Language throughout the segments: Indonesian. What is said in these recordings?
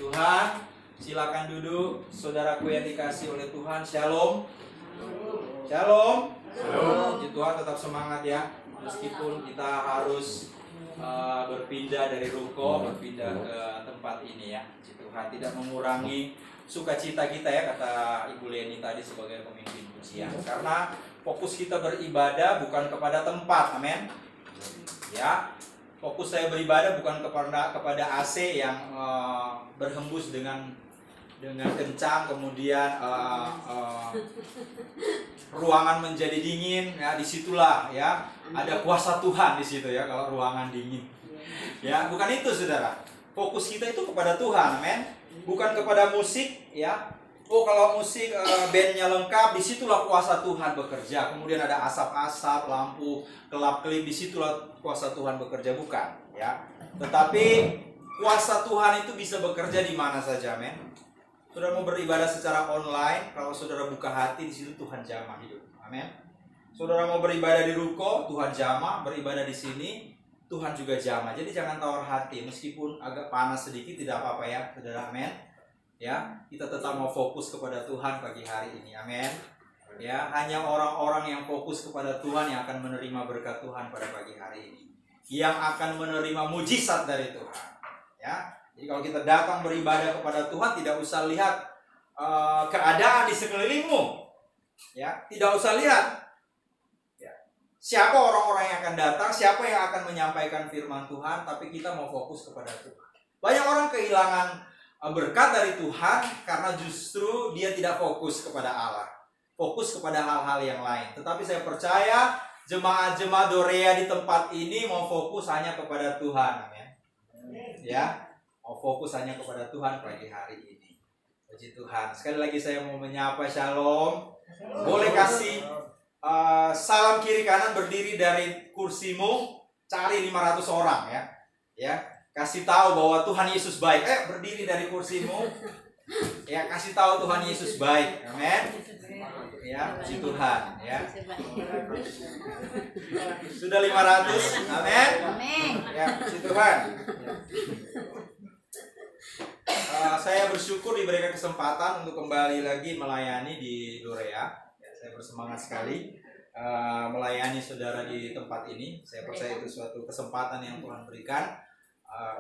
Tuhan, silakan duduk. Saudaraku yang dikasih oleh Tuhan, shalom. Shalom. Puji Tuhan, tetap semangat ya. Meskipun kita harus berpindah dari ruko, berpindah ke tempat ini ya. Puji Tuhan, tidak mengurangi sukacita kita ya, kata Ibu Leni tadi sebagai pemimpin pujian. Karena fokus kita beribadah bukan kepada tempat, amin. Ya, fokus saya beribadah bukan kepada AC yang berhembus dengan kencang, kemudian ruangan menjadi dingin. Ya, disitulah ya ada kuasa Tuhan di situ ya kalau ruangan dingin. Ya, bukan itu saudara. Fokus kita itu kepada Tuhan, amin. Bukan kepada musik ya. Oh, kalau musik bandnya lengkap, disitulah kuasa Tuhan bekerja. Kemudian ada asap-asap, lampu kelap-kelip, disitulah kuasa Tuhan bekerja, bukan ya. Tetapi kuasa Tuhan itu bisa bekerja di mana saja, men. Saudara mau beribadah secara online, kalau saudara buka hati, di situ Tuhan jamah hidup, amin. Saudara mau beribadah di ruko, Tuhan jamah. Beribadah di sini, Tuhan juga jamah. Jadi jangan tawar hati, meskipun agak panas sedikit tidak apa-apa ya, saudara, amin. Ya, kita tetap mau fokus kepada Tuhan pagi hari ini, amin. Ya, hanya orang-orang yang fokus kepada Tuhan yang akan menerima berkat Tuhan pada pagi hari ini, yang akan menerima mujizat dari Tuhan. Ya, jadi kalau kita datang beribadah kepada Tuhan, tidak usah lihat keadaan di sekelilingmu, ya, tidak usah lihat ya, siapa orang-orang yang akan datang, siapa yang akan menyampaikan firman Tuhan, tapi kita mau fokus kepada Tuhan. Banyak orang kehilangan berkat dari Tuhan karena justru dia tidak fokus kepada Allah, fokus kepada hal-hal yang lain. Tetapi saya percaya jemaat-jemaat Dorea di tempat ini mau fokus hanya kepada Tuhan, amin. Ya, mau fokus hanya kepada Tuhan pagi hari ini. Puji Tuhan. Sekali lagi saya mau menyapa shalom. Boleh kasih salam kiri kanan, berdiri dari kursimu, cari 500 orang ya. Ya. Kasih tahu bahwa Tuhan Yesus baik. Berdiri dari kursimu. Ya, kasih tahu Tuhan Yesus baik. Amin. Ya, puji Tuhan ya. Sudah 500. Amin. Amin. Ya, puji Tuhan. Saya bersyukur diberikan kesempatan untuk kembali lagi melayani di Dorea. Ya, saya bersemangat sekali melayani saudara di tempat ini. Saya percaya itu suatu kesempatan yang Tuhan berikan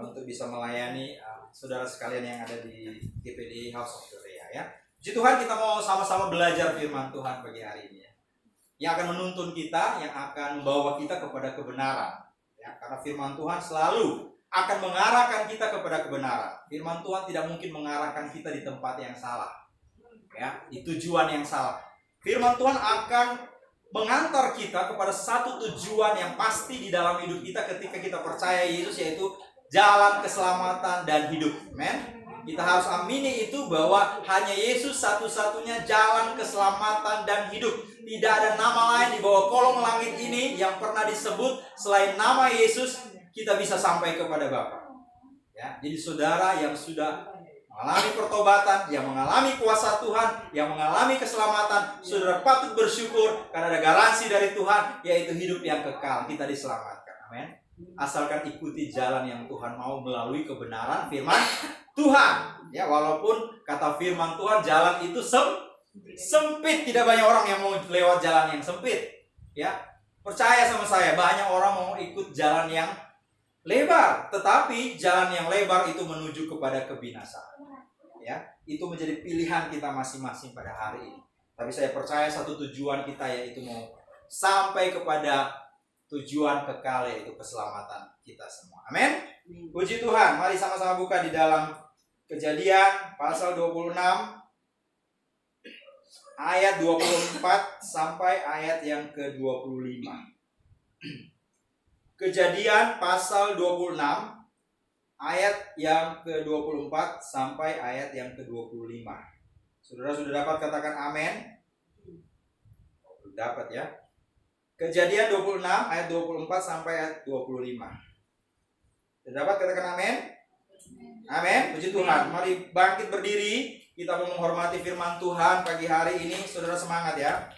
untuk bisa melayani saudara sekalian yang ada di GPD House of Dorea ya. Puji Tuhan, kita mau sama-sama belajar firman Tuhan pagi hari ini ya. Yang akan menuntun kita, yang akan membawa kita kepada kebenaran ya. Karena firman Tuhan selalu akan mengarahkan kita kepada kebenaran. Firman Tuhan tidak mungkin mengarahkan kita di tempat yang salah ya, di tujuan yang salah. Firman Tuhan akan mengantar kita kepada satu tujuan yang pasti di dalam hidup kita ketika kita percaya Yesus, yaitu jalan keselamatan dan hidup. Amen. Kita harus amini itu bahwa hanya Yesus satu-satunya jalan keselamatan dan hidup. Tidak ada nama lain di bawah kolong langit ini yang pernah disebut selain nama Yesus kita bisa sampai kepada Bapa. Ya, jadi saudara yang sudah mengalami pertobatan, yang mengalami kuasa Tuhan, yang mengalami keselamatan, saudara patut bersyukur karena ada garansi dari Tuhan, yaitu hidup yang kekal. Kita diselamatkan. Amin. Asalkan ikuti jalan yang Tuhan mau melalui kebenaran firman Tuhan. Ya, walaupun kata firman Tuhan jalan itu sempit, tidak banyak orang yang mau lewat jalan yang sempit. Ya, percaya sama saya, banyak orang mau ikut jalan yang lebar, tetapi jalan yang lebar itu menuju kepada kebinasaan. Ya, itu menjadi pilihan kita masing-masing pada hari ini. Tapi saya percaya satu tujuan kita, yaitu mau sampai kepada tujuan kekal, yaitu keselamatan kita semua. Amin. Puji Tuhan. Mari sama-sama buka di dalam Kejadian pasal 26 ayat 24 sampai ayat yang ke-25. Kejadian pasal 26 ayat yang ke-24 sampai ayat yang ke-25. Saudara sudah dapat katakan amin? Dapat ya. Kejadian 26 ayat 24 sampai ayat 25. Sudah dapat katakan amin? Amin. Puji Tuhan. Mari bangkit berdiri. Kita mau menghormati firman Tuhan pagi hari ini. Saudara semangat ya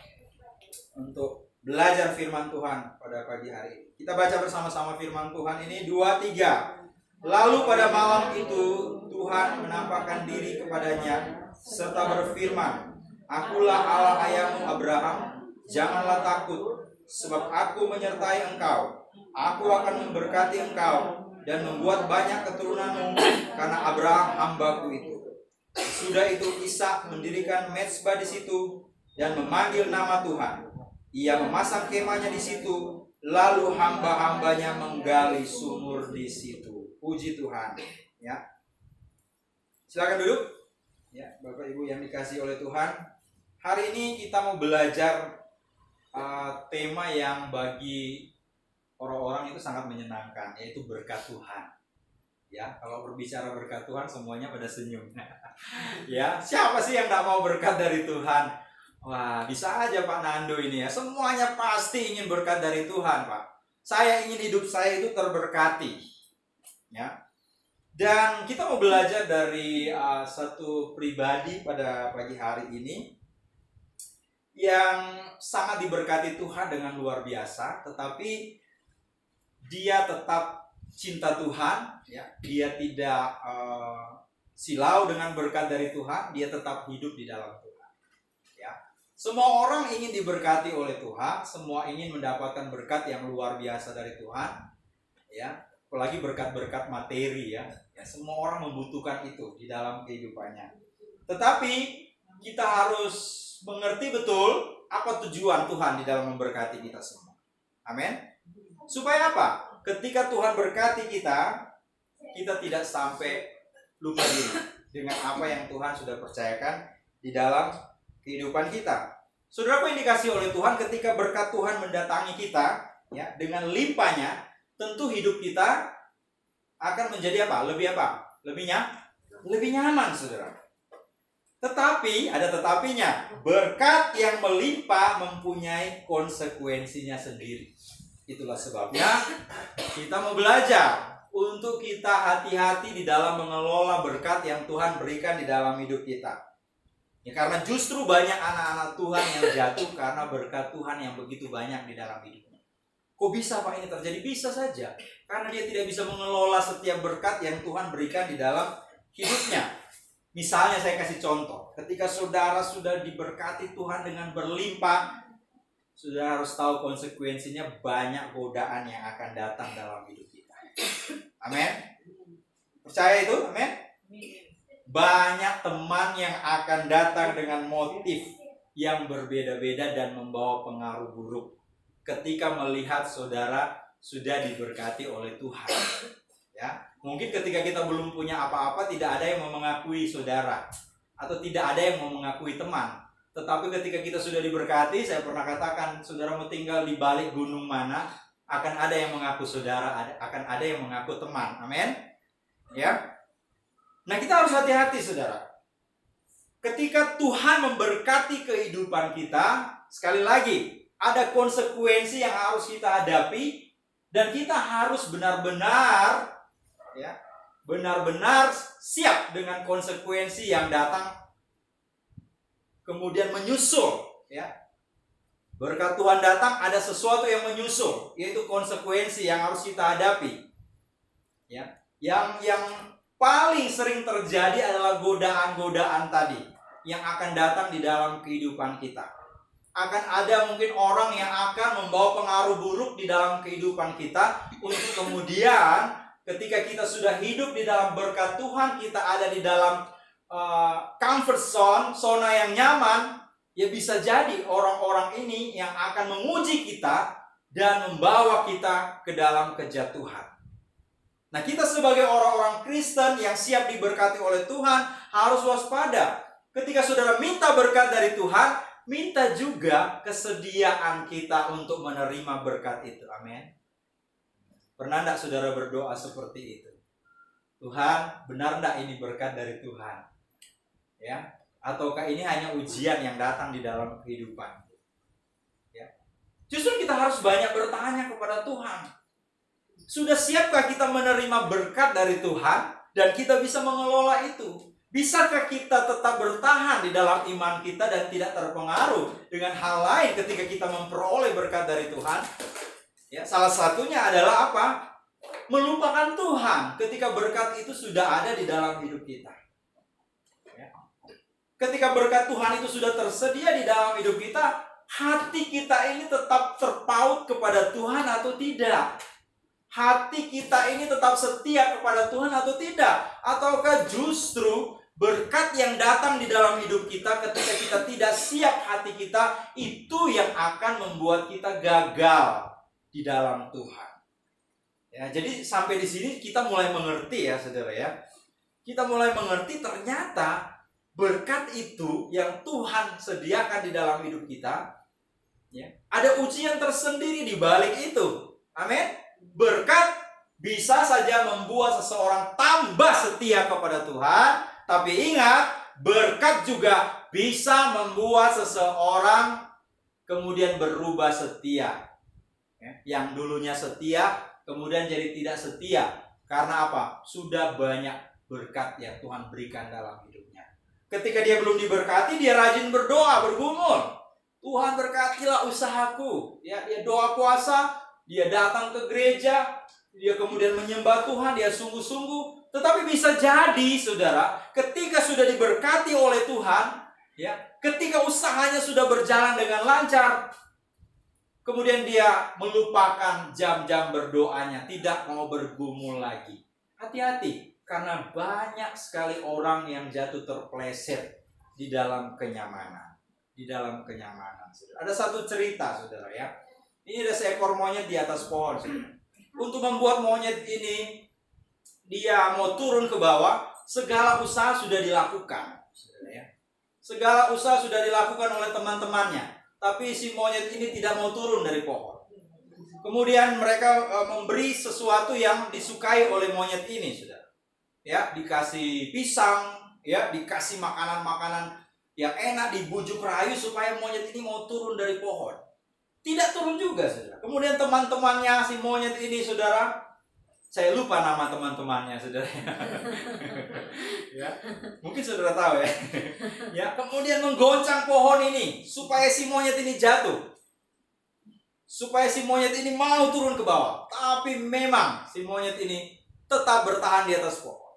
untuk belajar firman Tuhan pada pagi hari ini. Kita baca bersama-sama firman Tuhan ini. 2, 3. Lalu pada malam itu Tuhan menampakkan diri kepadanya serta berfirman, "Akulah Allah ayahmu Abraham, janganlah takut, sebab aku menyertai engkau. Aku akan memberkati engkau dan membuat banyak keturunanmu karena Abraham hambaku itu." Sudah itu Ishak mendirikan mezbah di situ dan memanggil nama Tuhan. Ia memasang kemahnya di situ, lalu hamba-hambanya menggali sumur di situ. Puji Tuhan. Ya, silakan duduk. Ya, Bapak Ibu yang dikasihi oleh Tuhan. Hari ini kita mau belajar tema yang bagi orang-orang itu sangat menyenangkan, yaitu berkat Tuhan. Ya, kalau berbicara berkat Tuhan semuanya pada senyum. Ya, siapa sih yang tidak mau berkat dari Tuhan? Wah, bisa aja Pak Nando ini ya. Semuanya pasti ingin berkat dari Tuhan, Pak. Saya ingin hidup saya itu terberkati. Ya. Dan kita mau belajar dari satu pribadi pada pagi hari ini yang sangat diberkati Tuhan dengan luar biasa, tetapi dia tetap cinta Tuhan, ya. Dia tidak silau dengan berkat dari Tuhan, dia tetap hidup di dalam Tuhan. Ya. Semua orang ingin diberkati oleh Tuhan, semua ingin mendapatkan berkat yang luar biasa dari Tuhan, ya. Apalagi berkat-berkat materi, ya. Ya, semua orang membutuhkan itu di dalam kehidupannya. Tetapi kita harus mengerti betul apa tujuan Tuhan di dalam memberkati kita semua. Amin. Supaya apa? Ketika Tuhan berkati kita, kita tidak sampai lupa diri dengan apa yang Tuhan sudah percayakan di dalam kehidupan kita. Saudara, yang dikasih oleh Tuhan, ketika berkat Tuhan mendatangi kita, ya, dengan limpahnya, tentu hidup kita akan menjadi apa? Lebih nyaman, saudara. Tetapi, ada tetapinya, berkat yang melimpah mempunyai konsekuensinya sendiri. Itulah sebabnya kita mau belajar untuk kita hati-hati di dalam mengelola berkat yang Tuhan berikan di dalam hidup kita. Ya, karena justru banyak anak-anak Tuhan yang jatuh karena berkat Tuhan yang begitu banyak di dalam hidupnya. Kok bisa Pak ini terjadi? Bisa saja. Karena dia tidak bisa mengelola setiap berkat yang Tuhan berikan di dalam hidupnya. Misalnya saya kasih contoh. Ketika saudara sudah diberkati Tuhan dengan berlimpah, sudah harus tahu konsekuensinya, banyak godaan yang akan datang dalam hidup kita. Amin. Percaya itu? Amin. Banyak teman yang akan datang dengan motif yang berbeda-beda dan membawa pengaruh buruk ketika melihat saudara sudah diberkati oleh Tuhan. Ya, mungkin ketika kita belum punya apa-apa, tidak ada yang mau mengakui saudara, atau tidak ada yang mau mengakui teman. Tetapi ketika kita sudah diberkati, saya pernah katakan, saudara mau tinggal di balik gunung mana, akan ada yang mengaku saudara, akan ada yang mengaku teman. Amin. Ya. Nah, kita harus hati-hati, saudara. Ketika Tuhan memberkati kehidupan kita, sekali lagi, ada konsekuensi yang harus kita hadapi, dan kita harus benar-benar, ya, benar-benar siap dengan konsekuensi yang datang kemudian menyusul, ya. Berkat Tuhan datang, ada sesuatu yang menyusul, yaitu konsekuensi yang harus kita hadapi. Ya. Yang paling sering terjadi adalah godaan-godaan tadi yang akan datang di dalam kehidupan kita. Akan ada mungkin orang yang akan membawa pengaruh buruk di dalam kehidupan kita, untuk kemudian ketika kita sudah hidup di dalam berkat Tuhan, kita ada di dalam comfort zone, zona yang nyaman, ya bisa jadi orang-orang ini yang akan menguji kita dan membawa kita ke dalam kejatuhan. Nah, kita sebagai orang-orang Kristen yang siap diberkati oleh Tuhan harus waspada. Ketika saudara minta berkat dari Tuhan, minta juga kesediaan kita untuk menerima berkat itu. Amin. Pernah enggak saudara berdoa seperti itu? Tuhan, benar enggak ini berkat dari Tuhan? Ya, ataukah ini hanya ujian yang datang di dalam kehidupan? Ya. Justru kita harus banyak bertanya kepada Tuhan. Sudah siapkah kita menerima berkat dari Tuhan dan kita bisa mengelola itu? Bisakah kita tetap bertahan di dalam iman kita dan tidak terpengaruh dengan hal lain ketika kita memperoleh berkat dari Tuhan? Ya, salah satunya adalah apa? melupakan Tuhan ketika berkat itu sudah ada di dalam hidup kita. Ya. Ketika berkat Tuhan itu sudah tersedia di dalam hidup kita, hati kita ini tetap terpaut kepada Tuhan atau tidak? Hati kita ini tetap setia kepada Tuhan atau tidak? Ataukah justru berkat yang datang di dalam hidup kita ketika kita tidak siap, hati kita itu yang akan membuat kita gagal di dalam Tuhan? Ya, jadi sampai di sini kita mulai mengerti ya saudara ya. Kita mulai mengerti ternyata berkat itu yang Tuhan sediakan di dalam hidup kita, ya, ada ujian tersendiri di balik itu. Amin. Berkat bisa saja membuat seseorang tambah setia kepada Tuhan, tapi ingat, berkat juga bisa membuat seseorang kemudian berubah setia. Yang dulunya setia, kemudian jadi tidak setia. Karena apa? Sudah banyak berkat yang Tuhan berikan dalam hidupnya. Ketika dia belum diberkati, dia rajin berdoa, bergumul. Tuhan berkatilah usahaku. Ya, dia doa puasa, dia datang ke gereja, dia kemudian menyembah Tuhan, dia sungguh-sungguh. Tetapi bisa jadi, saudara, ketika sudah diberkati oleh Tuhan, ya, ketika usahanya sudah berjalan dengan lancar, kemudian dia melupakan jam-jam berdoanya, tidak mau bergumul lagi. Hati-hati, karena banyak sekali orang yang jatuh terpleset di dalam kenyamanan. Di dalam kenyamanan, saudara. Ada satu cerita, saudara ya. Ini ada seekor monyet di atas pohon, saudara. Untuk membuat monyet ini dia mau turun ke bawah, segala usaha sudah dilakukan, saudara ya. Segala usaha sudah dilakukan oleh teman-temannya, tapi si monyet ini tidak mau turun dari pohon. Kemudian mereka memberi sesuatu yang disukai oleh monyet ini, saudara. Ya, dikasih pisang, ya, dikasih makanan-makanan yang enak, dibujuk rayu supaya monyet ini mau turun dari pohon. Tidak turun juga, saudara. Kemudian teman-temannya si monyet ini, saudara, saya lupa nama teman-temannya, saudara. Ya, mungkin saudara tahu ya. Ya, kemudian menggoncang pohon ini supaya si monyet ini jatuh, supaya si monyet ini mau turun ke bawah. Tapi memang si monyet ini tetap bertahan di atas pohon.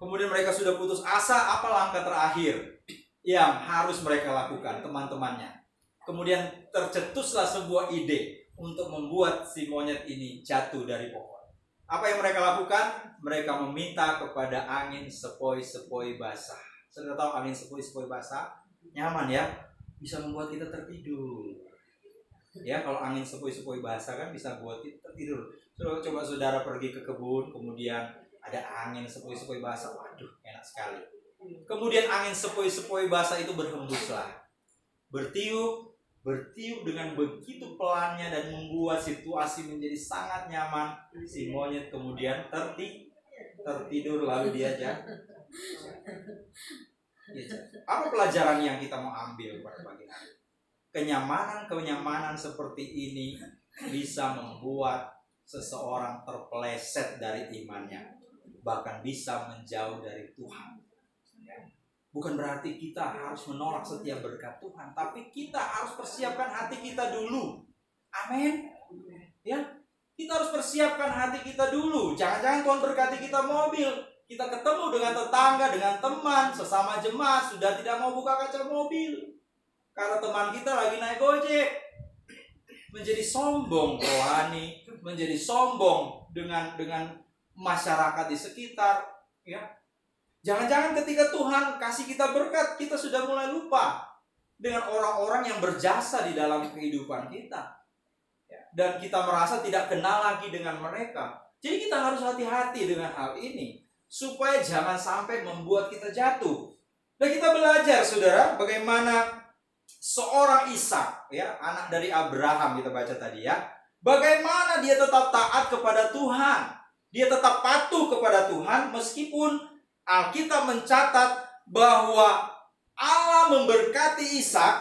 Kemudian mereka sudah putus asa. Apa langkah terakhir yang harus mereka lakukan, teman-temannya? Kemudian tercetuslah sebuah ide untuk membuat si monyet ini jatuh dari pohon. Apa yang mereka lakukan? Mereka meminta kepada angin sepoi-sepoi basah. Sudah tahu angin sepoi-sepoi basah? Nyaman ya, bisa membuat kita tertidur. Ya, kalau angin sepoi-sepoi basah kan bisa buat kita tertidur. Coba saudara pergi ke kebun, kemudian ada angin sepoi-sepoi basah. Waduh, enak sekali. Kemudian angin sepoi-sepoi basah itu berhembuslah, bertiup dengan begitu pelannya dan membuat situasi menjadi sangat nyaman. Si monyet kemudian tertidur lalu dia jatuh. Apa pelajaran yang kita mau ambil pada pagi hari? Kenyamanan seperti ini bisa membuat seseorang terpeleset dari imannya, bahkan bisa menjauh dari Tuhan. Bukan berarti kita harus menolak setiap berkat Tuhan, tapi kita harus persiapkan hati kita dulu. Amin. Ya, kita harus persiapkan hati kita dulu. Jangan-jangan Tuhan berkati kita mobil, kita ketemu dengan tetangga, dengan teman, sesama jemaat, sudah tidak mau buka kaca mobil karena teman kita lagi naik Gojek. Menjadi sombong rohani, menjadi sombong dengan masyarakat di sekitar, ya. Jangan-jangan ketika Tuhan kasih kita berkat, kita sudah mulai lupa dengan orang-orang yang berjasa di dalam kehidupan kita, ya. Dan kita merasa tidak kenal lagi dengan mereka. Jadi kita harus hati-hati dengan hal ini, supaya jangan sampai membuat kita jatuh. Dan kita belajar, saudara, bagaimana seorang Ishak, ya, anak dari Abraham, kita baca tadi ya, bagaimana dia tetap taat kepada Tuhan. Dia tetap patuh kepada Tuhan meskipun Alkitab mencatat bahwa Allah memberkati Ishak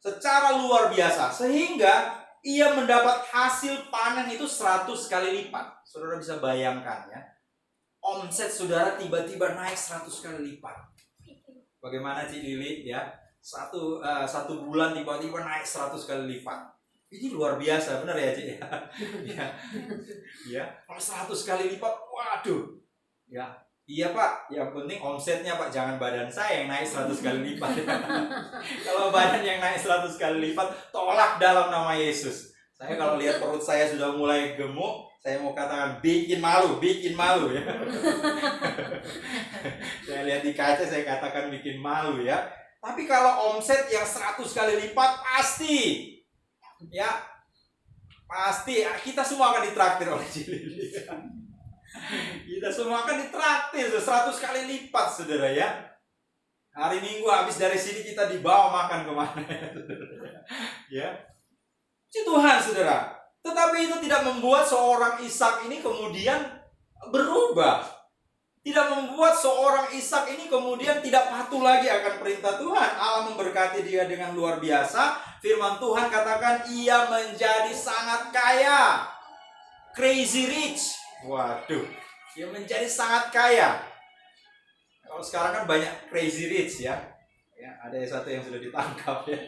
secara luar biasa, sehingga ia mendapat hasil panen itu 100 kali lipat. Saudara bisa bayangkan ya, omset saudara tiba-tiba naik 100 kali lipat. Bagaimana Cik Lili ya, satu bulan tiba-tiba naik 100 kali lipat. Ini luar biasa, benar ya, Cik? Ya, ya. Kalau 100 kali lipat, waduh. Ya, iya Pak. Yang penting omsetnya Pak, jangan badan saya yang naik 100 kali lipat. Kalau badan yang naik 100 kali lipat, tolak dalam nama Yesus. Saya kalau lihat perut saya sudah mulai gemuk, saya mau katakan bikin malu ya. Saya lihat di kaca, saya katakan bikin malu ya. Tapi kalau omset yang 100 kali lipat, pasti kita semua akan ditraktir oleh Cilili. Kita semua akan ditraktir 100 kali lipat, saudara ya. Hari Minggu habis dari sini kita dibawa makan kemana ya, saudara? Ya, puji Tuhan, saudara. Tetapi itu tidak membuat seorang Ishak ini kemudian berubah. Tidak membuat seorang Ishak ini kemudian tidak patuh lagi akan perintah Tuhan. Allah memberkati dia dengan luar biasa. Firman Tuhan katakan ia menjadi sangat kaya. Crazy rich. Waduh, ia menjadi sangat kaya. Kalau sekarang kan banyak crazy rich ya. Ada satu yang sudah ditangkap ya,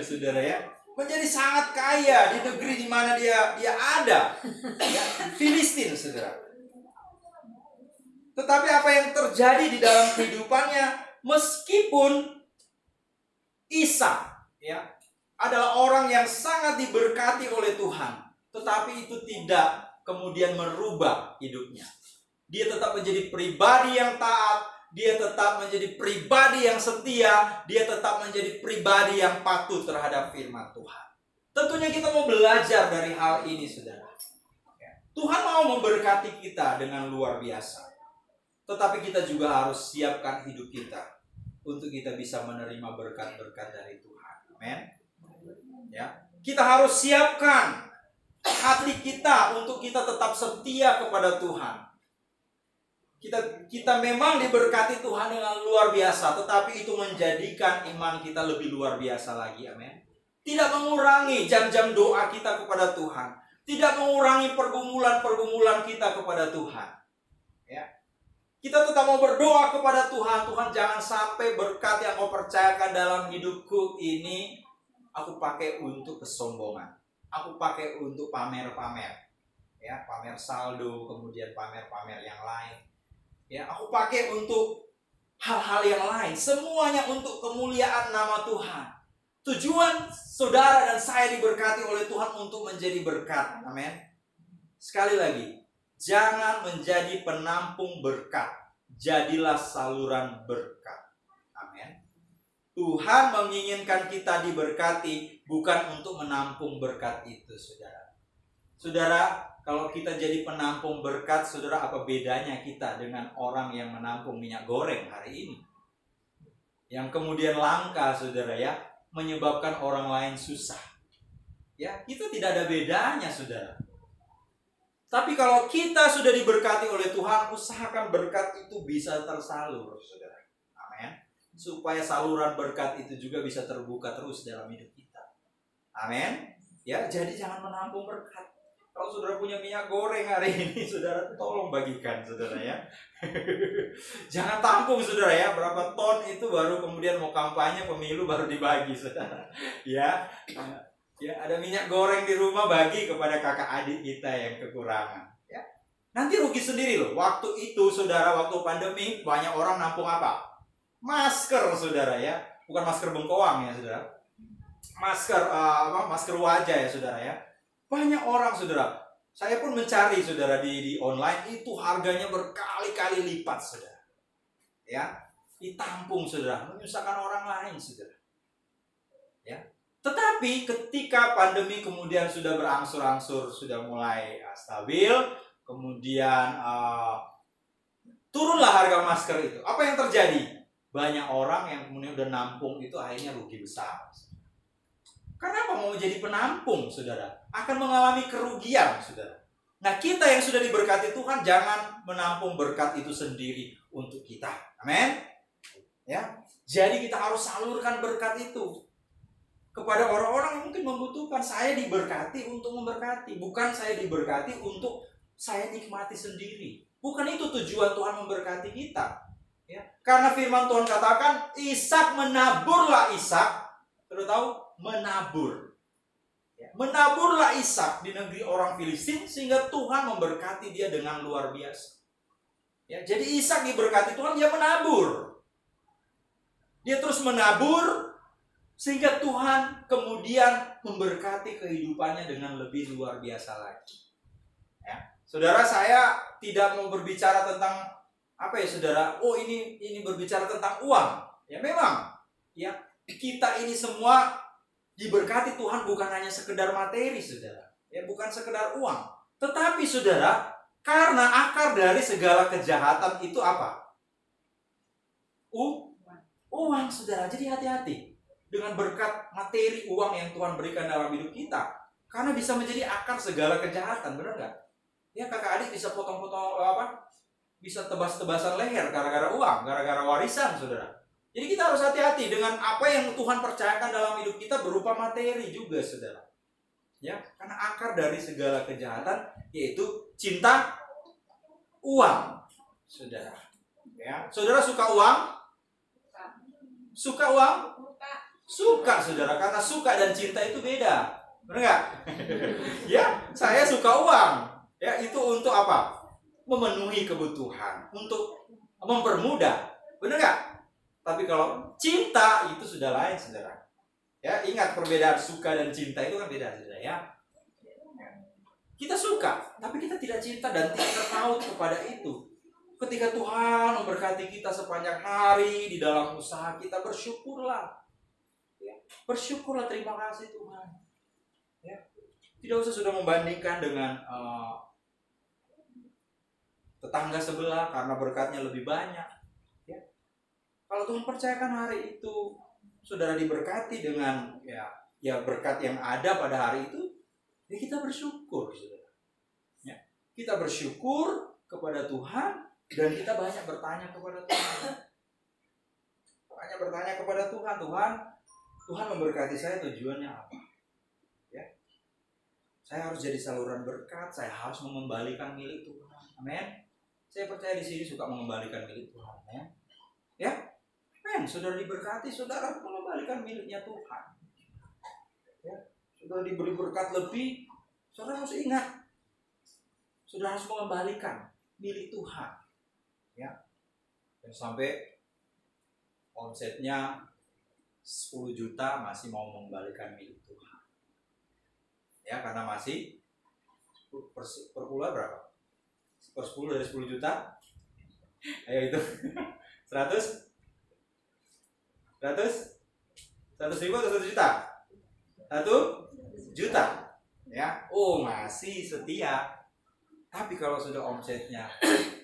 saudara ya. Menjadi sangat kaya di negeri di mana dia ada. Ya, Filistin, saudara. Tetapi apa yang terjadi di dalam kehidupannya, meskipun Ishak adalah orang yang sangat diberkati oleh Tuhan, tetapi itu tidak kemudian merubah hidupnya. Dia tetap menjadi pribadi yang taat, dia tetap menjadi pribadi yang setia, dia tetap menjadi pribadi yang patuh terhadap firman Tuhan. Tentunya kita mau belajar dari hal ini, saudara. Tuhan mau memberkati kita dengan luar biasa. Tetapi kita juga harus siapkan hidup kita untuk kita bisa menerima berkat-berkat dari Tuhan. Amin. Ya, kita harus siapkan hati kita untuk kita tetap setia kepada Tuhan. Kita memang diberkati Tuhan dengan luar biasa, tetapi itu menjadikan iman kita lebih luar biasa lagi. Amin. Tidak mengurangi jam-jam doa kita kepada Tuhan. Tidak mengurangi pergumulan-pergumulan kita kepada Tuhan. Ya. Kita tetap mau berdoa kepada Tuhan. Tuhan, jangan sampai berkat yang kau percayakan dalam hidupku ini aku pakai untuk kesombongan. Aku pakai untuk pamer-pamer. Ya, pamer saldo, kemudian pamer-pamer yang lain. Ya, aku pakai untuk hal-hal yang lain. Semuanya untuk kemuliaan nama Tuhan. Tujuan saudara dan saya diberkati oleh Tuhan untuk menjadi berkat. Amin. Sekali lagi, jangan menjadi penampung berkat. Jadilah saluran berkat. Amin. Tuhan menginginkan kita diberkati bukan untuk menampung berkat itu, saudara. Saudara, kalau kita jadi penampung berkat, saudara, apa bedanya kita dengan orang yang menampung minyak goreng hari ini? Yang kemudian langka, saudara ya, menyebabkan orang lain susah. Ya, itu tidak ada bedanya, saudara. Tapi kalau kita sudah diberkati oleh Tuhan, usahakan berkat itu bisa tersalur, saudara. Amin. Supaya saluran berkat itu juga bisa terbuka terus dalam hidup kita. Amin. Ya, jadi jangan menampung berkat. Kalau saudara punya minyak goreng hari ini, saudara tolong bagikan, saudara ya. Jangan tampung, saudara ya. Berapa ton itu baru kemudian mau kampanye pemilu baru dibagi, saudara. Ya. Ya, ada minyak goreng di rumah, bagi kepada kakak adik kita yang kekurangan. Ya. Nanti rugi sendiri loh. Waktu itu, saudara, waktu pandemi banyak orang nampung apa? Masker, saudara ya. Bukan masker bengkoang ya, saudara. Masker wajah ya, saudara ya. Banyak orang, saudara. Saya pun mencari, saudara, di online itu harganya berkali-kali lipat, saudara. Ya, ditampung, saudara, menyusahkan orang lain, saudara. Ya. Tetapi ketika pandemi kemudian sudah berangsur-angsur, sudah mulai stabil, kemudian turunlah harga masker itu. Apa yang terjadi? Banyak orang yang kemudian udah nampung itu akhirnya rugi besar. Kenapa mau jadi penampung, saudara? Akan mengalami kerugian, saudara. Nah, kita yang sudah diberkati Tuhan jangan menampung berkat itu sendiri untuk kita. Amin. Ya. Jadi kita harus salurkan berkat itu kepada orang-orang yang mungkin membutuhkan. Saya diberkati untuk memberkati, bukan saya diberkati untuk saya nikmati sendiri. Bukan itu tujuan Tuhan memberkati kita. Ya. Karena firman Tuhan katakan, Ishak menaburlah Ishak. Sudah tahu? Menabur. Menaburlah Ishak di negeri orang Filistin sehingga Tuhan memberkati dia dengan luar biasa. Ya, jadi Ishak diberkati Tuhan, dia menabur. Dia terus menabur sehingga Tuhan kemudian memberkati kehidupannya dengan lebih luar biasa lagi. Ya, saudara, saya tidak mau berbicara tentang apa ya, saudara. Oh, ini berbicara tentang uang. Ya, memang. Ya, kita ini semua diberkati Tuhan bukan hanya sekedar materi, saudara. Ya, bukan sekedar uang. Tetapi, saudara, karena akar dari segala kejahatan itu apa? Uang, saudara. Jadi hati-hati dengan berkat materi uang yang Tuhan berikan dalam hidup kita, karena bisa menjadi akar segala kejahatan, benar nggak? Ya, kakak adik bisa potong-potong bisa tebas-tebasan leher gara-gara uang, gara-gara warisan, saudara. Jadi kita harus hati-hati dengan apa yang Tuhan percayakan dalam hidup kita berupa materi juga, saudara. Ya, karena akar dari segala kejahatan yaitu cinta uang, saudara. Ya, saudara suka uang? Suka uang? Suka, saudara. Karena suka dan cinta itu beda, benar nggak? Ya, saya suka uang. Ya, itu untuk apa? Memenuhi kebutuhan, untuk mempermudah, benar nggak? Tapi kalau cinta itu sudah lain, saudara. Ya, ingat perbedaan suka dan cinta itu kan beda, saudara. Ya, kita suka, tapi kita tidak cinta dan tidak terpaut kepada itu. Ketika Tuhan memberkati kita sepanjang hari di dalam usaha kita, bersyukurlah. Ya, bersyukurlah, terima kasih Tuhan. Ya, tidak usah sudah membandingkan dengan tetangga sebelah karena berkatnya lebih banyak. Ya, kalau Tuhan percayakan hari itu, saudara diberkati dengan ya berkat yang ada pada hari itu, ya kita bersyukur, saudara. Ya, kita bersyukur kepada Tuhan dan kita banyak bertanya kepada Tuhan. Banyak bertanya kepada Tuhan, Tuhan memberkati saya, tujuannya apa? Ya, saya harus jadi saluran berkat, saya harus mengembalikan milik Tuhan. Amin. Saya percaya di sini suka mengembalikan milik Tuhan. Ya, amin. Saudara diberkati, saudara mengembalikan miliknya Tuhan. Ya, saudara diberi berkat lebih, saudara harus ingat, saudara harus mengembalikan milik Tuhan. Ya, dan sampai omsetnya 10 juta masih mau mengembalikan milik Tuhan. Ya, karena masih per bulan berapa? Per 10 dari 10 juta. Ayo itu. 100 ribu atau 1 juta? 1 juta. Ya, oh masih setia. Tapi kalau sudah omsetnya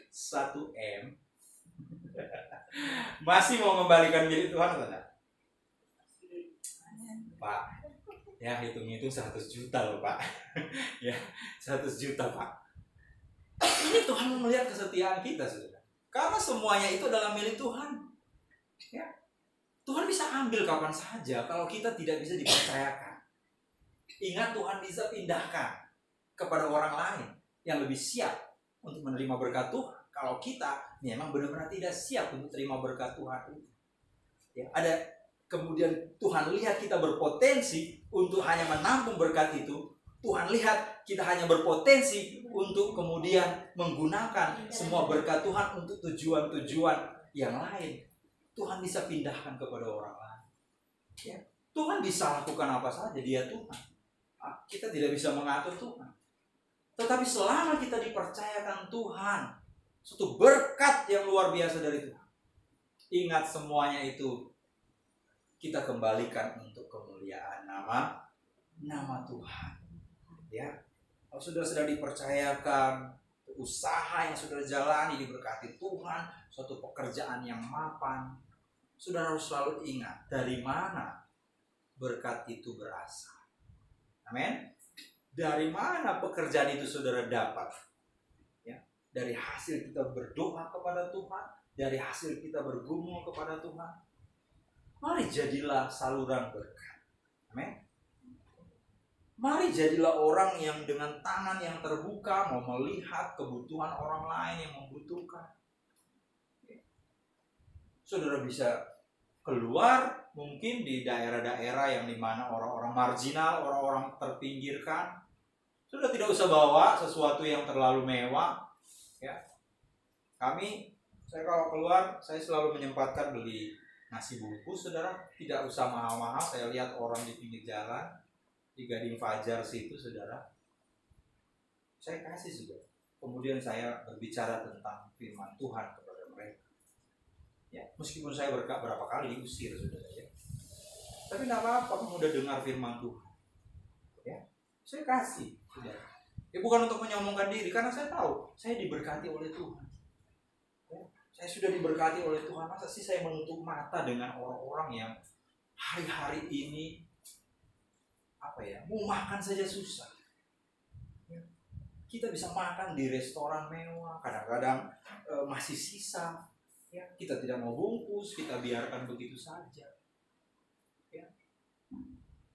1 M, masih mau mengembalikan milik Tuhan atau enggak? Pak, ya hitung-hitung 100 juta loh Pak. Ya, 100 juta Pak. Ini Tuhan melihat kesetiaan kita, saudara. Karena semuanya itu adalah milik Tuhan. Ya, Tuhan bisa ambil kapan saja kalau kita tidak bisa dipercayakan. Ingat, Tuhan bisa pindahkan kepada orang lain yang lebih siap untuk menerima berkat Tuhan. Kalau kita memang benar-benar tidak siap untuk terima berkat Tuhan. Ya, ada kemudian Tuhan lihat kita berpotensi untuk hanya menampung berkat itu. Tuhan lihat kita hanya berpotensi untuk kemudian menggunakan semua berkat Tuhan untuk tujuan-tujuan yang lain. Tuhan bisa pindahkan kepada orang lain. Ya, Tuhan bisa lakukan apa saja, Dia Tuhan. Kita tidak bisa mengatur Tuhan. Tetapi selama kita dipercayakan Tuhan suatu berkat yang luar biasa dari Tuhan, ingat semuanya itu kita kembalikan untuk kemuliaan nama Tuhan. Ya, kalau sudah dipercayakan usaha yang sudah jalani diberkati Tuhan, suatu pekerjaan yang mapan, saudara harus selalu ingat dari mana berkat itu berasal. Amin. Dari mana pekerjaan itu saudara dapat? Ya, dari hasil kita berdoa kepada Tuhan, dari hasil kita bergumul kepada Tuhan. Mari jadilah saluran berkat. Amin. Mari jadilah orang yang dengan tangan yang terbuka mau melihat kebutuhan orang lain yang membutuhkan. Saudara bisa keluar mungkin di daerah-daerah yang dimana orang-orang marginal, orang-orang terpinggirkan, sudah tidak usah bawa sesuatu yang terlalu mewah. Ya, saya kalau keluar, saya selalu menyempatkan beli nasi bungkus, saudara, tidak usah mahal-mahal. Saya lihat orang di pinggir jalan, di Gading Fajar situ, saudara, saya kasih, saudara. Kemudian saya berbicara tentang firman Tuhan kepada mereka. Ya, meskipun saya berapa kali diusir, saudara, ya. Tapi tidak apa-apa, kamu udah dengar firman Tuhan. Ya, saya kasih, saudara. Ya, bukan untuk menyombongkan diri, karena saya tahu saya diberkati oleh Tuhan. Ya, saya sudah diberkati oleh Tuhan. Masa sih saya menutup mata dengan orang-orang yang hari-hari ini mau makan saja susah. Ya, kita bisa makan di restoran mewah, kadang-kadang masih sisa. Ya, kita tidak mau bungkus, kita biarkan begitu saja. Ya.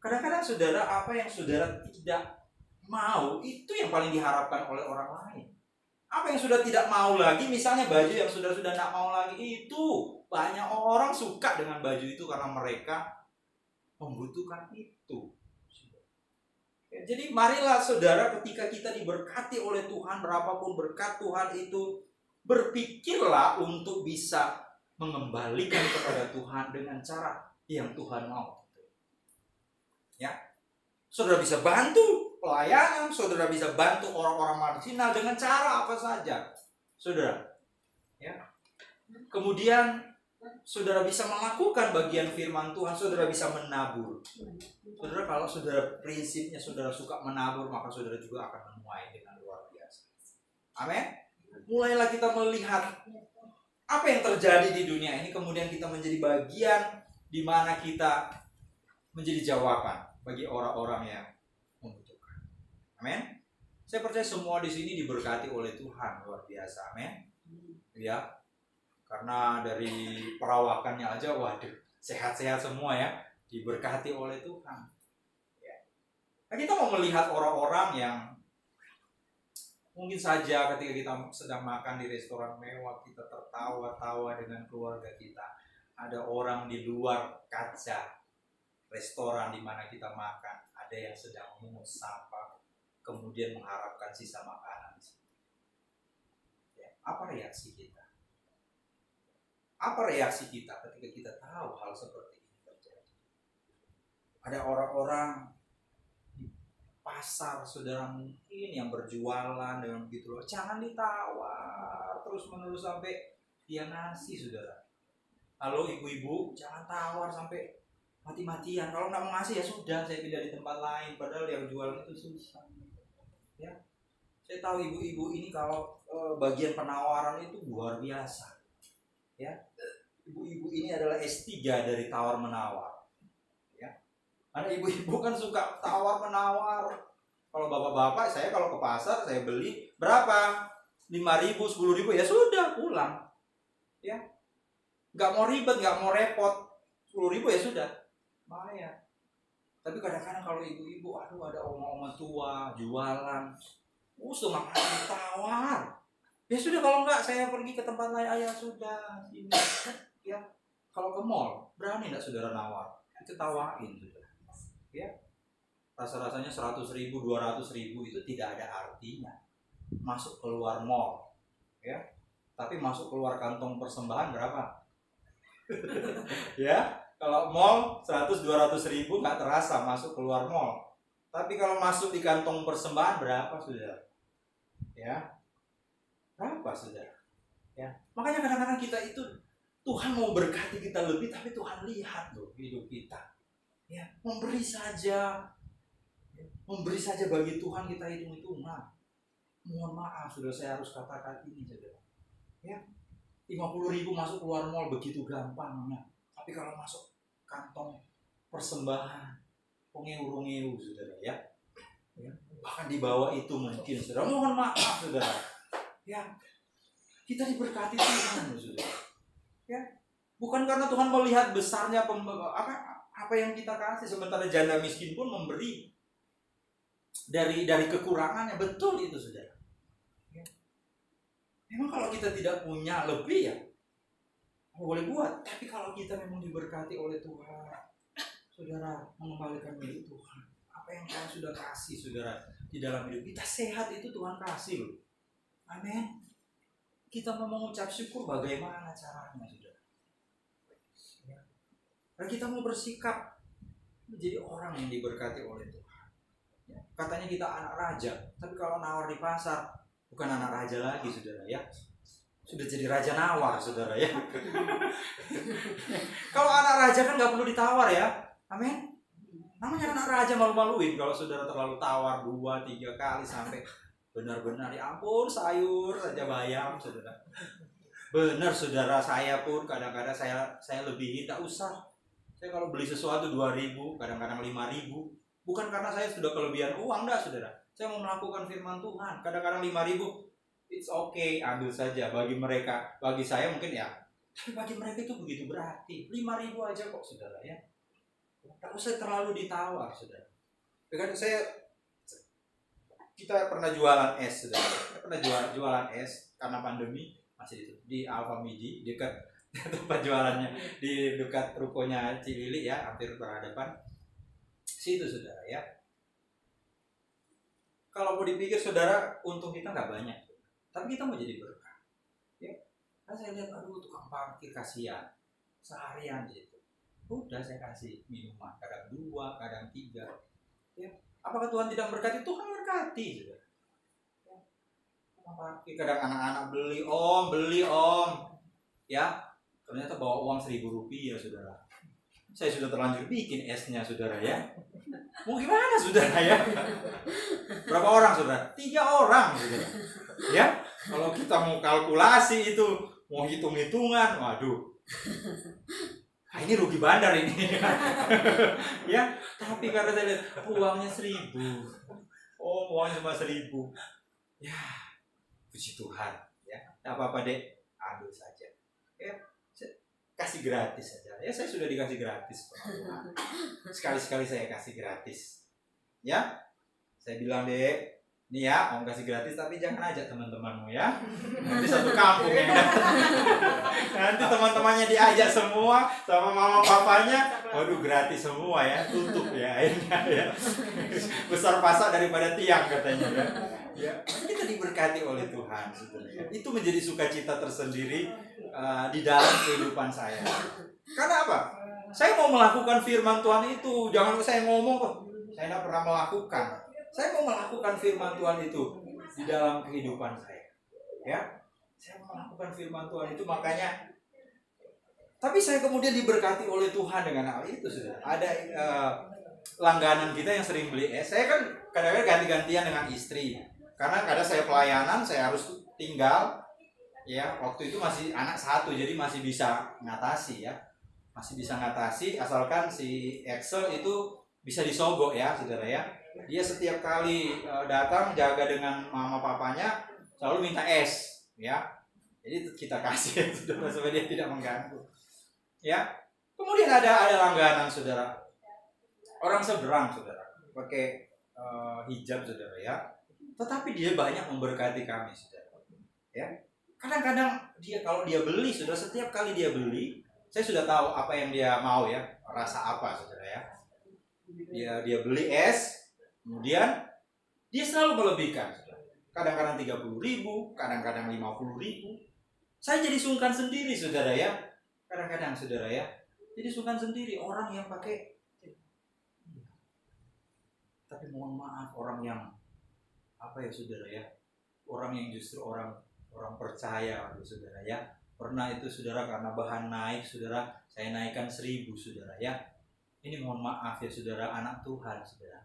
Kadang-kadang saudara, apa yang saudara tidak mau, itu yang paling diharapkan oleh orang lain. Apa yang sudah tidak mau lagi, misalnya baju yang sudah tidak mau lagi, itu banyak orang suka dengan baju itu karena mereka membutuhkan itu. Ya, jadi marilah saudara, ketika kita diberkati oleh Tuhan, berapapun berkat Tuhan itu, berpikirlah untuk bisa mengembalikan kepada Tuhan dengan cara yang Tuhan mau. Ya, saudara bisa bantu pelayanan, saudara bisa bantu orang-orang marginal dengan cara apa saja, saudara. Ya, kemudian saudara bisa melakukan bagian firman Tuhan, saudara bisa menabur. Saudara, kalau saudara prinsipnya saudara suka menabur, maka saudara juga akan menuai dengan luar biasa. Amin. Mulailah kita melihat apa yang terjadi di dunia ini, kemudian kita menjadi bagian di mana kita menjadi jawaban bagi orang-orang yang membutuhkan. Amin. Saya percaya semua di sini diberkati oleh Tuhan luar biasa. Amin. Ya. Karena dari perawakannya aja, waduh, sehat-sehat semua ya, diberkati oleh Tuhan. Ya. Nah, kita mau melihat orang-orang yang mungkin saja ketika kita sedang makan di restoran mewah, kita tertawa-tawa dengan keluarga kita. Ada orang di luar kaca restoran di mana kita makan, ada yang sedang memungut sampah, kemudian mengharapkan sisa makanan. Ya, apa reaksi kita? Apa reaksi kita ketika kita tahu hal seperti ini terjadi? Ada orang-orang di pasar, saudara, mungkin yang berjualan dengan begitu loh, jangan ditawar terus-menerus sampai dia ngasih, saudara. Halo ibu-ibu, jangan tawar sampai mati-matian. Kalau nggak mau ngasih ya sudah, saya pindah di tempat lain. Padahal yang jualan itu susah. Ya, saya tahu ibu-ibu ini kalau bagian penawaran itu luar biasa. Ya, ibu-ibu ini adalah S3 dari tawar menawar. Ya, karena ibu-ibu kan suka tawar menawar. Kalau bapak-bapak, saya kalau ke pasar saya beli berapa? 5.000, 10.000 ya sudah pulang. Ya, nggak mau ribet, nggak mau repot. 10.000 ya sudah, bayar. Tapi kadang-kadang kalau ibu-ibu, aduh ada oma-oma tua jualan, makan tawar. Ya sudah, kalau enggak saya pergi ke tempat lain aja sudah. Ini. Ya, kalau ke mall berani enggak saudara nawar? Ketawain sudah. Ya, rasa-rasanya 100.000, 200.000 itu tidak ada artinya. Masuk keluar mall, ya. Tapi masuk keluar kantong persembahan berapa? Ya, kalau mall 100-200.000 nggak terasa masuk keluar mall. Tapi kalau masuk di kantong persembahan berapa saudara? Ya. Berapa saudara? Ya, makanya kadang-kadang kita itu Tuhan mau berkati kita lebih, tapi Tuhan lihat loh hidup kita. Ya, memberi saja, bagi Tuhan kita hitung-hitungan. Mohon maaf, saudara, saya harus katakan ini, saudara. Ya, 50.000 masuk keluar mall begitu gampangnya. Tapi kalau masuk kantong persembahan, ngeu-ngeu, saudara, ya. Bahkan di bawah itu mungkin, saudara. Mohon maaf, saudara. Ya, kita diberkati Tuhan, saudara. Ya, bukan karena Tuhan melihat besarnya apa yang kita kasih. Sementara janda miskin pun memberi dari kekurangannya. Betul itu, saudara. Ya. Memang kalau kita tidak punya lebih ya, boleh buat. Tapi kalau kita memang diberkati oleh Tuhan, saudara, mengembalikan milik Tuhan. Apa yang Tuhan sudah kasih, saudara, di dalam hidup kita, sehat itu Tuhan kasih loh. Amin. Kita mau mengucap syukur, bagaimana caranya, saudara? Dan kita mau bersikap menjadi orang yang diberkati oleh Tuhan. Katanya kita anak raja, tapi kalau nawar di pasar, bukan anak raja lagi, saudara ya. Sudah jadi raja nawar, saudara ya. Kalau anak raja kan nggak perlu ditawar ya. Amin. Namanya anak raja malu-maluin kalau saudara terlalu tawar 2-3 kali sampai benar-benar ya ampun sayur saja bayam, saudara. Benar saudara, saya pun kadang-kadang saya lebihin, tak usah. Saya kalau beli sesuatu 2.000, kadang-kadang 5.000, bukan karena saya sudah kelebihan uang, enggak saudara. Saya mau melakukan firman Tuhan, kadang-kadang 5.000, it's okay, ambil saja. Bagi mereka, bagi saya mungkin ya, tapi bagi mereka itu begitu berarti. 5.000 aja kok saudara ya. Tak usah terlalu ditawar saudara. Dengan kita pernah jualan es, saudara. Kita pernah jualan es karena pandemi masih di Alfamidi dekat tempat jualannya, di dekat rukonya Cilili ya, hampir berhadapan. Situ saudara ya. Kalau mau dipikir saudara, untung kita nggak banyak, tapi kita mau jadi berkah. Ya. Kan saya lihat, aduh tukang parkir kasihan, seharian gitu. Udah saya kasih minuman, kadang 2, kadang 3. Ya. Apakah Tuhan tidak berkati? Tuhan berkati juga. Kadang anak-anak beli om, ya ternyata bawa uang 1.000 rupiah, saudara. Saya sudah terlanjur bikin esnya, saudara ya. Mau gimana, saudara ya? Berapa orang, saudara? 3 orang, saudara. Ya, kalau kita mau kalkulasi itu, mau hitung-hitungan, waduh. Nah, ini rugi bandar ini. Ya, tapi karena saya lihat uangnya 1.000. Oh, uangnya cuma 1.000. Ya, puji Tuhan. Ya, tak apa-apa dek, ambil saja. Ya, kasih gratis saja. Ya, saya sudah dikasih gratis. Sekali-sekali saya kasih gratis. Ya, saya bilang dek, nih ya, om kasih gratis tapi jangan ajak teman-temanmu ya. Nanti satu kampung yang datang. Nanti teman-temannya diajak semua sama mama papanya. Waduh, gratis semua ya, tutup ya akhirnya ya. Besar pasak daripada tiang katanya ya. Ya, kita diberkati oleh Tuhan sebenarnya. Itu menjadi sukacita tersendiri di dalam kehidupan saya. Karena apa? Saya mau melakukan firman Tuhan itu. Jangan saya ngomong kok. Saya tidak pernah melakukan. Saya mau melakukan firman Tuhan itu di dalam kehidupan saya. Ya, saya mau melakukan firman Tuhan itu, makanya. Tapi saya kemudian diberkati oleh Tuhan dengan hal itu, sudah. Ada langganan kita yang sering beli es. Saya kan kadang-kadang ganti-gantian dengan istri. Karena kadang saya pelayanan, saya harus tinggal. Ya, waktu itu masih anak 1, jadi masih bisa ngatasi ya. Masih bisa ngatasi asalkan si Excel itu bisa disogok ya, saudara ya. Dia setiap kali datang jaga dengan mama papanya selalu minta es ya. Jadi kita kasih saudara supaya dia tidak mengganggu. Ya. Kemudian ada langganan saudara. Orang seberang saudara pakai hijab saudara ya. Tetapi dia banyak memberkati kami saudara. Ya. Kadang-kadang kalau dia beli saudara, setiap kali dia beli, saya sudah tahu apa yang dia mau ya, rasa apa saudara ya. Dia beli es, kemudian dia selalu melebihkan. Kadang-kadang 30.000, kadang-kadang 50.000. Saya jadi sungkan sendiri, saudara ya. Kadang-kadang, saudara ya. Jadi sungkan sendiri orang yang pakai. Tapi mohon maaf, orang yang apa ya, saudara ya? Orang yang justru orang percaya, saudara ya. Pernah itu, saudara, karena bahan naik, saudara, saya naikkan 1.000, saudara ya. Ini mohon maaf ya, saudara, anak Tuhan, saudara.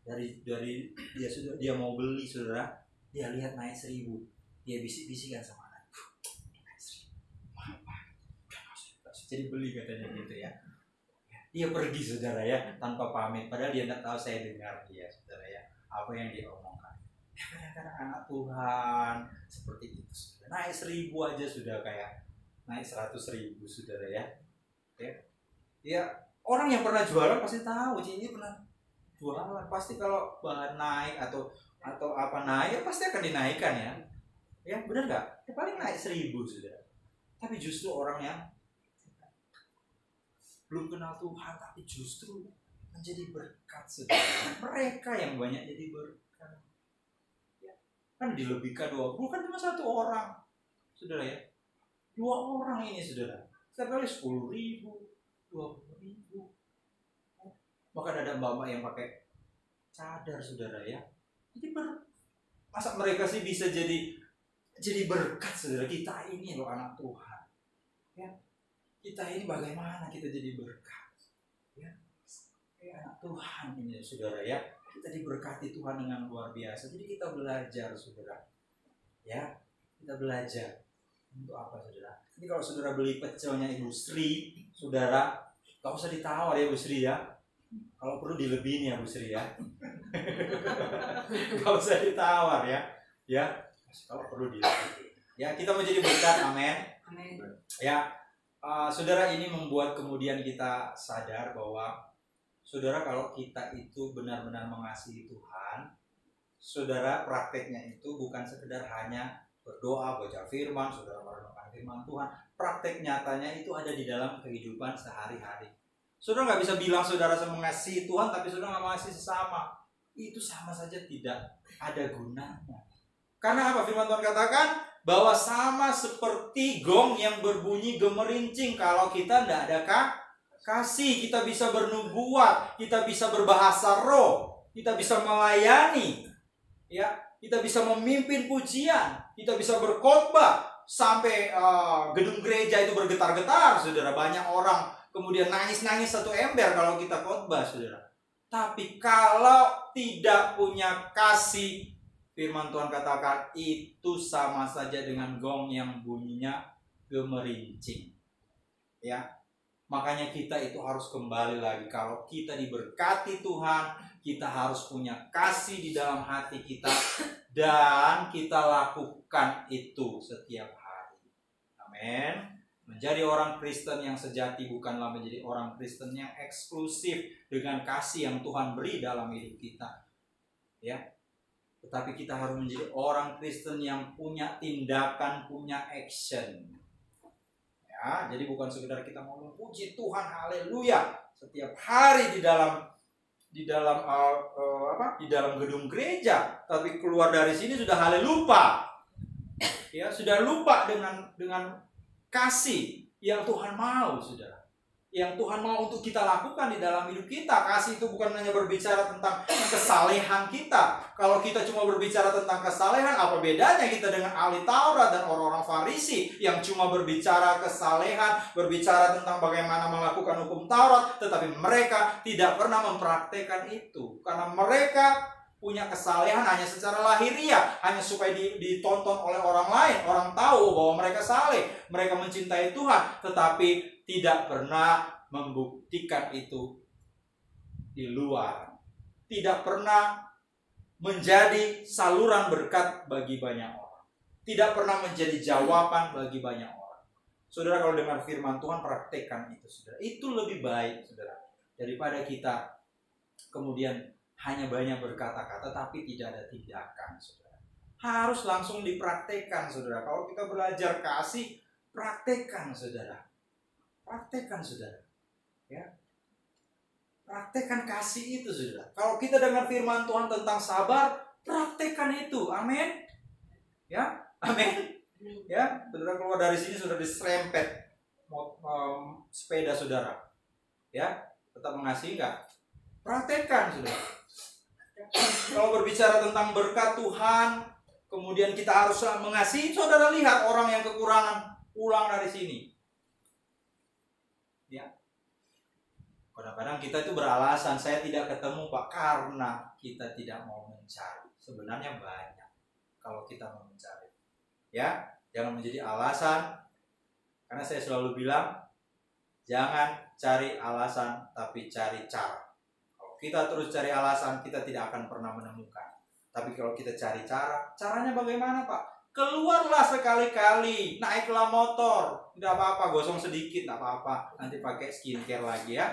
Dari dia mau beli, saudara, dia lihat naik 1.000, dia bisik-bisikan sama anak, naik 1.000, jadi beli katanya gitu ya. Dia pergi, saudara ya, tanpa pamit, padahal dia tidak tahu saya dengar dia, saudara ya, apa yang dia omongkan. Ya, kadang-kadang anak Tuhan seperti itu, saudara. Naik 1.000 aja sudah kayak naik 100.000, saudara ya. Ya, orang yang pernah jualan pasti tahu, ini pernah jualan, pasti kalau bahan naik atau apa naik, ya pasti akan dinaikkan ya. Ya, benar nggak? Ya paling naik 1.000 sudah. Tapi justru orang yang belum kenal Tuhan tapi justru menjadi berkat, saudara. Mereka yang banyak jadi berkat. Ya. Kan dilebihkan 2, bukan cuma 1 orang, saudara ya. 2 orang ini, saudara. Setiap kali 10.000, 20.000. Bahkan ada mbak-mbak yang pakai cadar, saudara ya. Jadi masa mereka sih bisa jadi berkat, saudara? Kita ini loh anak Tuhan. Ya. Kita ini bagaimana kita jadi berkat? Ya. Anak Tuhan ini, saudara ya. Kita diberkati Tuhan dengan luar biasa. Jadi kita belajar, saudara. Ya, kita belajar. Untuk apa, saudara? Jadi kalau saudara beli pecelnya Ibu Sri, saudara, gak usah ditawar ya Bu Sri ya. Kalau perlu dilebihin ya Bu Sri ya. Gak usah ditawar ya. Ya, kalau perlu dilebihin. Ya, kita menjadi berkat, amin. Ya, saudara, ini membuat kemudian kita sadar bahwa saudara, kalau kita itu benar-benar mengasihi Tuhan, saudara, prakteknya itu bukan sekedar hanya berdoa, baca firman, saudara merenungkan firman Tuhan. Praktek nyatanya itu ada di dalam kehidupan sehari-hari. Saudara nggak bisa bilang saudara mengasihi Tuhan, tapi saudara nggak mengasihi sesama. Itu sama saja tidak ada gunanya. Karena apa firman Tuhan katakan? Bahwa sama seperti gong yang berbunyi gemerincing. Kalau kita tidak ada kasih, kita bisa bernubuat, kita bisa berbahasa roh, kita bisa melayani, ya, kita bisa memimpin pujian, kita bisa berkhotbah sampai gedung gereja itu bergetar-getar, saudara. Banyak orang kemudian nangis-nangis 1 ember kalau kita khotbah, saudara. Tapi kalau tidak punya kasih, firman Tuhan katakan itu sama saja dengan gong yang bunyinya gemerincing, ya. Makanya kita itu harus kembali lagi. Kalau kita diberkati Tuhan, kita harus punya kasih di dalam hati kita. Dan kita lakukan itu setiap hari. Amin. Menjadi orang Kristen yang sejati bukanlah menjadi orang Kristen yang eksklusif dengan kasih yang Tuhan beri dalam hidup kita. Ya. Tetapi kita harus menjadi orang Kristen yang punya tindakan, punya action. Ya, jadi bukan sekedar kita ngomong puji Tuhan, haleluya setiap hari di dalam gedung gereja, tapi keluar dari sini sudah haleluya. Ya, sudah lupa dengan kasih yang Tuhan mau, saudara. Yang Tuhan mau untuk kita lakukan di dalam hidup kita. Kasih itu bukan hanya berbicara tentang kesalehan kita. Kalau kita cuma berbicara tentang kesalehan, apa bedanya kita dengan ahli Taurat dan orang-orang Farisi yang cuma berbicara kesalehan, berbicara tentang bagaimana melakukan hukum Taurat, tetapi mereka tidak pernah mempraktekkan itu. Karena mereka punya kesalehan hanya secara lahiriah, hanya supaya ditonton oleh orang lain, orang tahu bahwa mereka saleh, mereka mencintai Tuhan, tetapi tidak pernah membuktikan itu di luar. Tidak pernah menjadi saluran berkat bagi banyak orang. Tidak pernah menjadi jawaban bagi banyak orang. Saudara, kalau dengar firman Tuhan, praktekkan itu, saudara. Itu lebih baik, saudara, daripada kita kemudian hanya banyak berkata-kata tapi tidak ada tindakan, saudara. Harus langsung dipraktekkan, saudara. Kalau kita belajar kasih, praktekkan, saudara. Praktekkan, saudara. Ya. Praktekkan kasih itu, saudara. Kalau kita dengar firman Tuhan tentang sabar, praktekkan itu. Amin. Ya, amin. Ya, saudara keluar dari sini sudah diserempet sepeda saudara. Ya, tetap mengasihi enggak? Praktekkan, saudara. Kalau berbicara tentang berkat Tuhan, kemudian kita harus mengasihi, saudara lihat orang yang kekurangan, pulang dari sini. Ya, kadang-kadang kita itu beralasan, saya tidak ketemu Pak, karena kita tidak mau mencari. Sebenarnya banyak kalau kita mau mencari. Ya, jangan menjadi alasan. Karena saya selalu bilang, jangan cari alasan, tapi cari cara. Kalau kita terus cari alasan, kita tidak akan pernah menemukan. Tapi kalau kita cari cara, caranya bagaimana Pak? Keluarlah sekali-kali, naiklah motor, tidak apa-apa, gosong sedikit, tidak apa-apa, nanti pakai skincare lagi ya.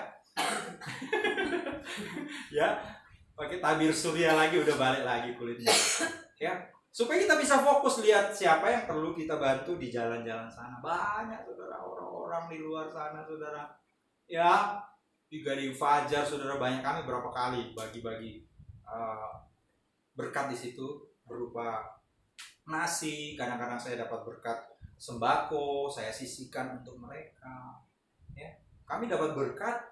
Ya, pakai tabir surya lagi, udah balik lagi kulitnya. Ya, supaya kita bisa fokus lihat siapa yang perlu kita bantu di jalan-jalan sana. Banyak, saudara, orang-orang di luar sana, saudara. Ya, di Fajar, saudara, banyak kami berapa kali bagi-bagi berkat di situ berupa nasi. Kadang-kadang saya dapat berkat sembako, saya sisihkan untuk mereka. Ya, kami dapat berkat.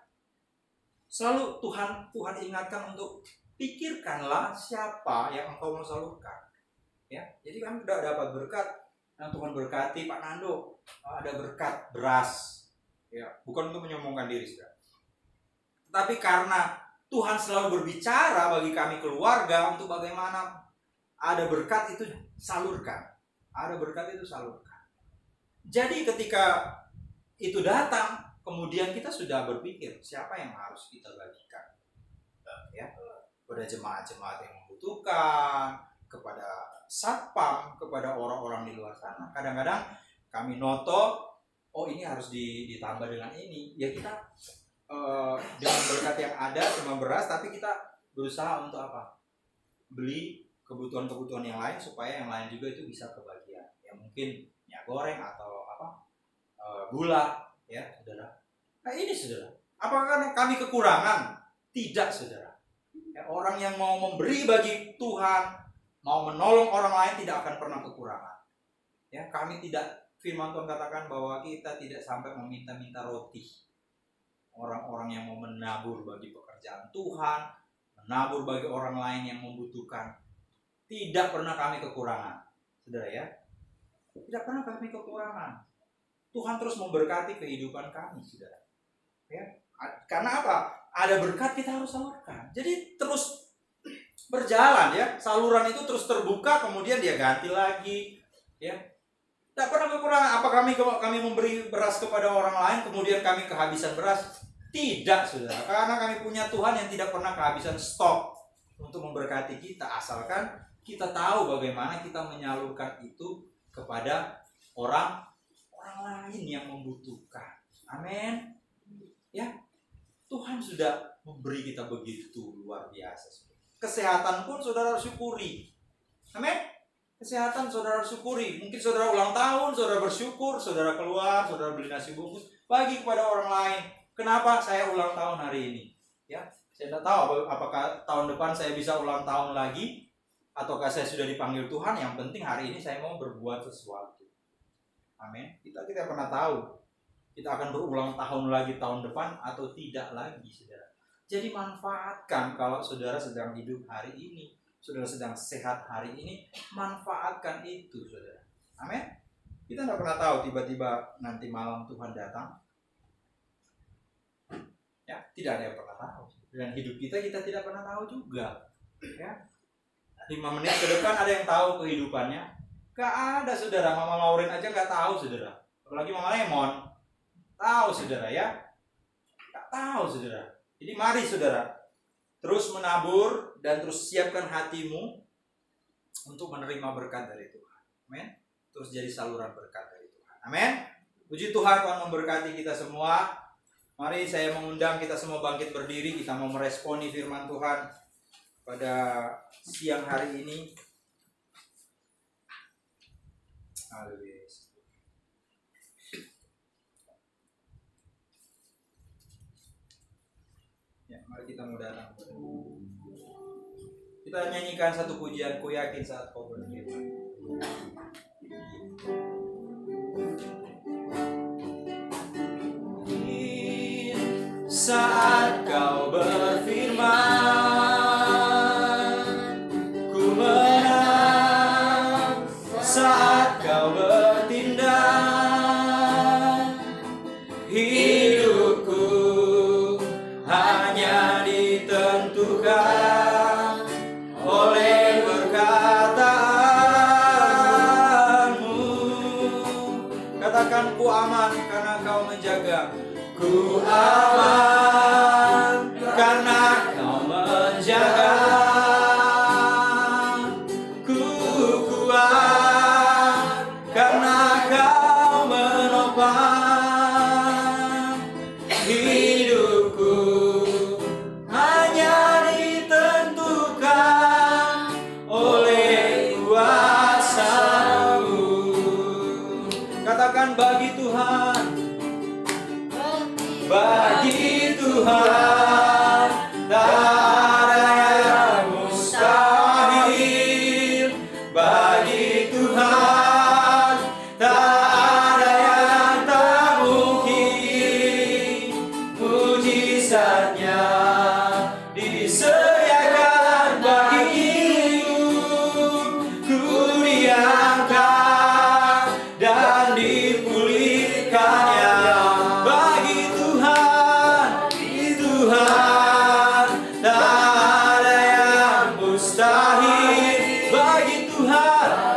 Selalu Tuhan ingatkan untuk pikirkanlah siapa yang engkau mau salurkan. Ya, jadi kami sudah dapat berkat. Nah, Tuhan berkati Pak Nando, ada berkat beras. Ya, bukan untuk menyombongkan diri, saudara. Tapi karena Tuhan selalu berbicara bagi kami keluarga untuk bagaimana ada berkat itu salurkan. Ada berkat itu salurkan. Jadi ketika itu datang, kemudian kita sudah berpikir siapa yang harus kita bagikan. Ya, kepada jemaat-jemaat yang membutuhkan, kepada satpam, kepada orang-orang di luar sana. Kadang-kadang kami noto, oh ini harus ditambah dengan ini. Ya kita dengan berkat yang ada cuma beras, tapi kita berusaha untuk apa? Beli kebutuhan-kebutuhan yang lain supaya yang lain juga itu bisa kebagian. Ya mungkin minyak goreng atau apa? Gula, ya saudara. Nah ini saudara, apakah kami kekurangan? Tidak saudara. Ya, orang yang mau memberi bagi Tuhan, mau menolong orang lain tidak akan pernah kekurangan. Ya, kami tidak, firman Tuhan katakan bahwa kita tidak sampai meminta-minta roti. Orang-orang yang mau menabur bagi pekerjaan Tuhan, menabur bagi orang lain yang membutuhkan, tidak pernah kami kekurangan. Saudara ya, tidak pernah kami kekurangan. Tuhan terus memberkati kehidupan kami, saudara. Ya, karena apa? Ada berkat kita harus salurkan. Jadi terus berjalan ya, saluran itu terus terbuka, kemudian dia ganti lagi. Ya, tidak pernah kekurangan. Apa kami memberi beras kepada orang lain, kemudian kami kehabisan beras? Tidak, saudara. Karena kami punya Tuhan yang tidak pernah kehabisan stok untuk memberkati kita, asalkan kita tahu bagaimana kita menyalurkan itu kepada orang lain yang membutuhkan. Amin. Ya, Tuhan sudah memberi kita begitu luar biasa. Kesehatan pun saudara syukuri. Amin. Kesehatan saudara syukuri. Mungkin saudara ulang tahun, saudara bersyukur, saudara keluar, saudara beli nasi bungkus, bagi kepada orang lain. Kenapa saya ulang tahun hari ini? Ya, saya tidak tahu apakah tahun depan saya bisa ulang tahun lagi, ataukah saya sudah dipanggil Tuhan. Yang penting hari ini saya mau berbuat sesuatu. Amin. Kita pernah tahu kita akan berulang tahun lagi tahun depan atau tidak lagi, saudara. Jadi manfaatkan kalau saudara sedang hidup hari ini, saudara sedang sehat hari ini, manfaatkan itu, saudara. Amin. Kita tidak pernah tahu tiba-tiba nanti malam Tuhan datang. Ya, tidak ada yang pernah tahu. Dan hidup kita tidak pernah tahu juga. Ya. 5 menit ke depan ada yang tahu kehidupannya? Gak ada, saudara. Mama Lauren aja gak tahu, saudara. Apalagi Mama Lemon. Tahu, saudara ya? Gak tahu, saudara. Jadi mari, saudara, terus menabur dan terus siapkan hatimu untuk menerima berkat dari Tuhan. Amin. Terus jadi saluran berkat dari Tuhan. Amin. Puji Tuhan, Tuhan memberkati kita semua. Mari saya mengundang kita semua bangkit berdiri. Kita mau meresponi firman Tuhan pada siang hari ini. Haleluya. Ya, mari kita mau datang kepada Tuhan. Kita nyanyikan satu pujian, Ku Yakin Saat Kau Berfirman. Saat Kau berfirman, ku menang. Saat Kau bertindak, hidupku hanya ditentukan oleh perkataanmu. Katakan, ku aman karena Kau menjaga. Ku aman karena Kau menjaga. Ku kuat karena Kau menopang. Hidupku hanya ditentukan oleh kuasa-Mu. Katakan, bagi Tuhan, bagi bagi Tuhan tak ada yang mustahil. Bagi Tuhan tak ada yang tak mungkin. Mujizatnya disediakan bagiku, ku diangkat dan dipulihkannya. Bagi Tuhan tak ada yang mustahil. Bagi Tuhan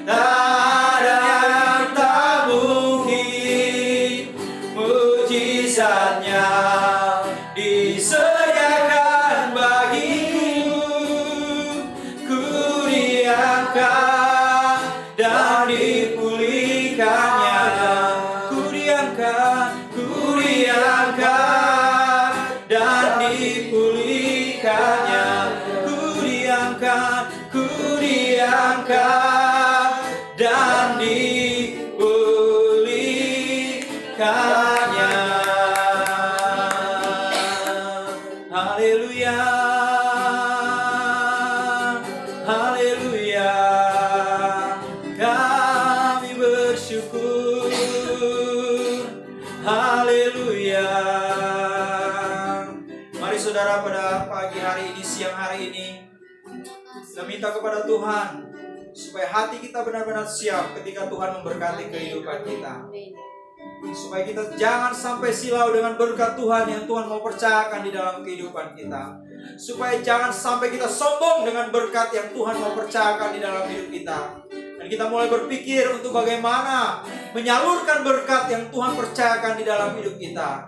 tak ada yang tak mungkin. Mujizatnya disediakan bagiku, ku diangkat dan dipulihkannya. Ku diangkat dan dipulihkannya. Ku diangkat dan dipulihkannya. Haleluya, haleluya, kami bersyukur. Haleluya. Mari saudara, pada pagi hari ini, siang hari ini, kita minta kepada Tuhan supaya hati kita benar-benar siap ketika Tuhan memberkati kehidupan kita. Supaya kita jangan sampai silau dengan berkat Tuhan yang Tuhan mau percayakan di dalam kehidupan kita. Supaya jangan sampai kita sombong dengan berkat yang Tuhan mau percayakan di dalam hidup kita. Dan kita mulai berpikir untuk bagaimana menyalurkan berkat yang Tuhan percayakan di dalam hidup kita.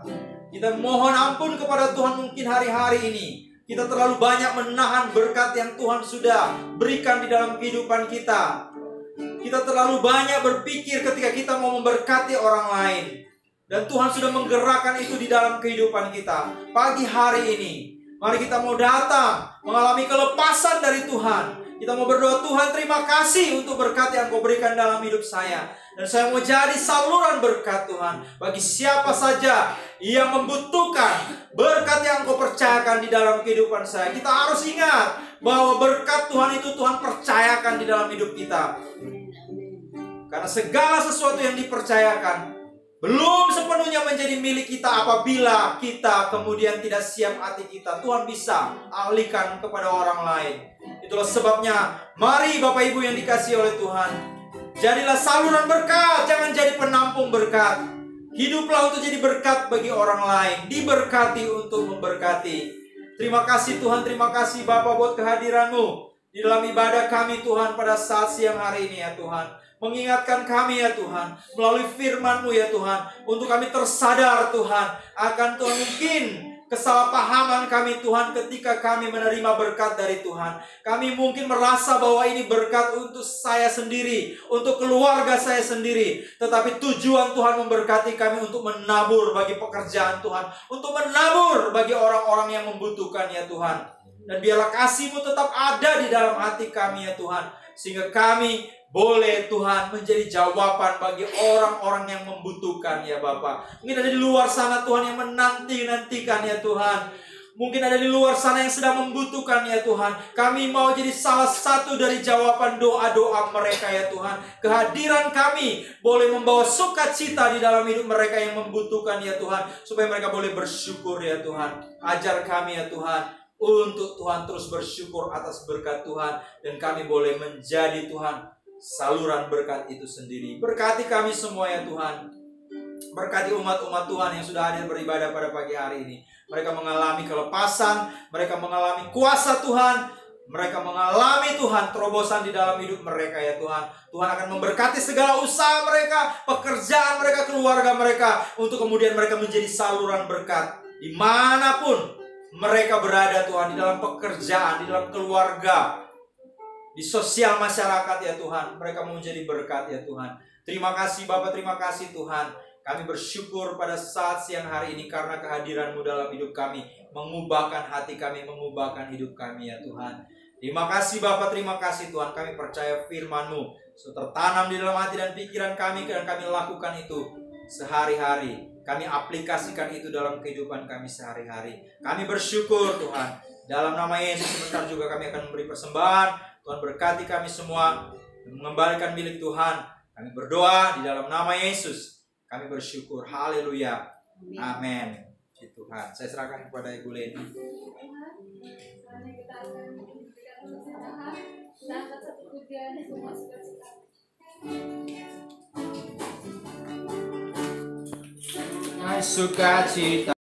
Kita mohon ampun kepada Tuhan, mungkin hari-hari ini kita terlalu banyak menahan berkat yang Tuhan sudah berikan di dalam kehidupan kita. Kita terlalu banyak berpikir ketika kita mau memberkati orang lain. Dan Tuhan sudah menggerakkan itu di dalam kehidupan kita. Pagi hari ini, mari kita mau datang mengalami kelepasan dari Tuhan. Kita mau berdoa, Tuhan terima kasih untuk berkat yang Kau berikan dalam hidup saya. Dan saya mau jadi saluran berkat Tuhan bagi siapa saja yang membutuhkan berkat yang Kau percayakan di dalam kehidupan saya. Kita harus ingat bahwa berkat Tuhan itu Tuhan percayakan di dalam hidup kita. Karena segala sesuatu yang dipercayakan belum sepenuhnya menjadi milik kita apabila kita kemudian tidak siap hati kita. Tuhan bisa alihkan kepada orang lain. Itulah sebabnya, mari Bapak Ibu yang dikasihi oleh Tuhan, jadilah saluran berkat, jangan jadi penampung berkat. Hiduplah untuk jadi berkat bagi orang lain, diberkati untuk memberkati. Terima kasih Tuhan, terima kasih Bapak buat kehadiran-Mu di dalam ibadah kami Tuhan pada saat siang hari ini ya Tuhan. Mengingatkan kami ya Tuhan, melalui firman-Mu ya Tuhan, untuk kami tersadar Tuhan, akan Tuhan mungkin kesalahpahaman kami Tuhan ketika kami menerima berkat dari Tuhan. Kami mungkin merasa bahwa ini berkat untuk saya sendiri, untuk keluarga saya sendiri. Tetapi tujuan Tuhan memberkati kami untuk menabur bagi pekerjaan Tuhan, untuk menabur bagi orang-orang yang membutuhkan ya Tuhan. Dan biarlah kasih-Mu tetap ada di dalam hati kami ya Tuhan, sehingga kami boleh Tuhan menjadi jawaban bagi orang-orang yang membutuhkan ya Bapak. Mungkin ada di luar sana Tuhan yang menanti-nantikan ya Tuhan. Mungkin ada di luar sana yang sedang membutuhkan ya Tuhan. Kami mau jadi salah satu dari jawaban doa-doa mereka ya Tuhan. Kehadiran kami boleh membawa sukacita di dalam hidup mereka yang membutuhkan ya Tuhan. Supaya mereka boleh bersyukur ya Tuhan. Ajar kami ya Tuhan untuk Tuhan terus bersyukur atas berkat Tuhan. Dan kami boleh menjadi Tuhan saluran berkat itu sendiri. Berkati kami semua ya Tuhan. Berkati umat-umat Tuhan yang sudah hadir beribadah pada pagi hari ini. Mereka mengalami kelepasan, mereka mengalami kuasa Tuhan, mereka mengalami Tuhan terobosan di dalam hidup mereka ya Tuhan. Tuhan akan memberkati segala usaha mereka, pekerjaan mereka, keluarga mereka, untuk kemudian mereka menjadi saluran berkat dimanapun mereka berada Tuhan. Di dalam pekerjaan, di dalam keluarga, di sosial masyarakat ya Tuhan, mereka mau menjadi berkat ya Tuhan. Terima kasih Bapak, terima kasih Tuhan. Kami bersyukur pada saat siang hari ini karena kehadiran-Mu dalam hidup kami, mengubahkan hati kami, mengubahkan hidup kami ya Tuhan. Terima kasih Bapak, terima kasih Tuhan. Kami percaya firman-Mu tertanam di dalam hati dan pikiran kami, dan kami lakukan itu sehari-hari. Kami aplikasikan itu dalam kehidupan kami sehari-hari. Kami bersyukur Tuhan. Dalam nama Yesus sebentar juga kami akan memberi persembahan. Tuhan berkati kami semua dan mengembalikan milik Tuhan. Kami berdoa di dalam nama Yesus. Kami bersyukur. Haleluya. Amin. Puji Tuhan. Saya serahkan kepada Ibu Leni. Sukacita